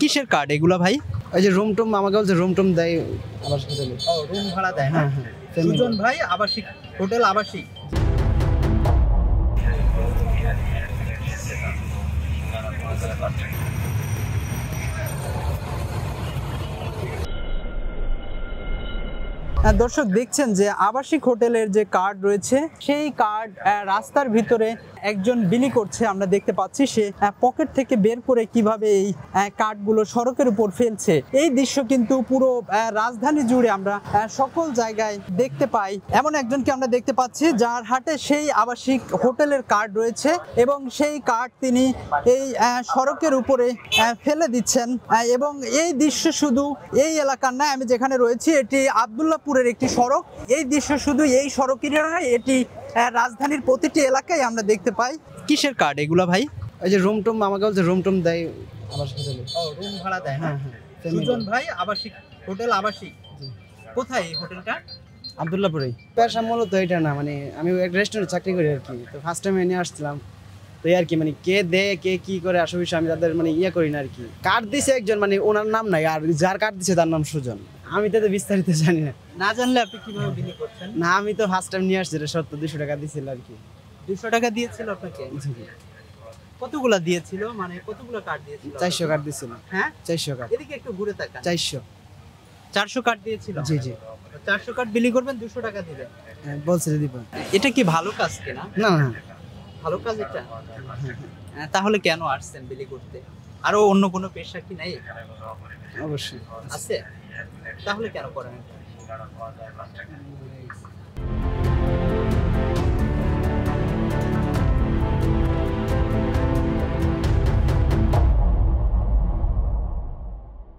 কিসের কার্ড এগুলা ভাই? ওই যে রুম টুম আমাকে বলছে রুম টুম দেয় আবাসিক হোটেলে। ও রুম ভাড়া দেয় না? হ্যাঁ। সুজন ভাই আবাসিক হোটেল আবাসিক। দর্শক দেখছেন যে আবাসিক হোটেলের যে কার্ড রয়েছে সেই কার্ড রাস্তার ভিতরে একজন বিলি করছে। আমরা দেখতে পাচ্ছি সে পকেট থেকে বের করে কিভাবে এই কার্ডগুলো সড়কের উপর ফেলছে। এই দৃশ্য কিন্তু পুরো রাজধানী জুড়ে আমরা সকল জায়গায় দেখতে পাই। এমন একজনকে আমরা দেখতে পাচ্ছি যার হাতে সেই আবাসিক হোটেলের কার্ড রয়েছে এবং সেই কার্ড তিনি এই সড়কের উপরে ফেলে দিচ্ছেন। এবং এই দৃশ্য শুধু এই এলাকার নয়, আমি যেখানে রয়েছি এটি আব্দুল্লাহপুরের একটি সড়ক। এই দৃশ্য শুধু এই সড়কের নয়, এটি রাজধানীর প্রতিটি এলাকায় আমরা দেখতে পাই। কিসের কার্ড এগুলা ভাই? ওই যে রুম টুম আমাকে বলছে রুম টুম দেয় আবাসিক হোটেলে। ও রুম ভাড়া দেয় না? হ্যাঁ। সুজন ভাই আবাসিক হোটেল আবাসিক। কোথায় এই হোটেলটা? আব্দুল্লাহপুরে। পেশা মূলত এটা না, মানে আমি একটা রেস্টুরেন্টে চাকরি করি আর কি। তো ফার্স্ট টাইম নিয়ে আসছিলাম, তো আর কি মানে কে দেয় কে কি করে আসলে বিষয় আমি তাদের মানে ইয়ে করি না আর কি। কার্ড দিছে একজন, মানে ওনার নাম নাই, আর যার কার্ড দিছে তার নাম সুজন। আমি তো বিস্তারিত জানি না। না জানলে আপনি কিভাবে বিলি করছেন? না, আমি তো ফার্স্ট টাইম নিয়ে আসছি, সত্য 200 টাকা দিছিল আর কি। 200 টাকা দিয়েছিল আপনাকে? কতগুলা দিয়েছিল, মানে কতগুলো কার্ড দিয়েছিল? 400 কার্ড দিছিল। হ্যাঁ 400 কার্ড। এদিকে একটু ঘুরে তাকান। 400 কার্ড দিয়েছিল? জি। 400 কার্ড বিলি করবেন, 200 টাকা দিবেন? বলছে দিব। এটা কি ভালো কাজ কিনা? না। ভালো কাজ এটা? তাহলে কেন আসছেন বিলি করতে? আরো অন্য কোনো পেশা কি নাই? অবশ্যই আছে। তাহলে কেন করেন?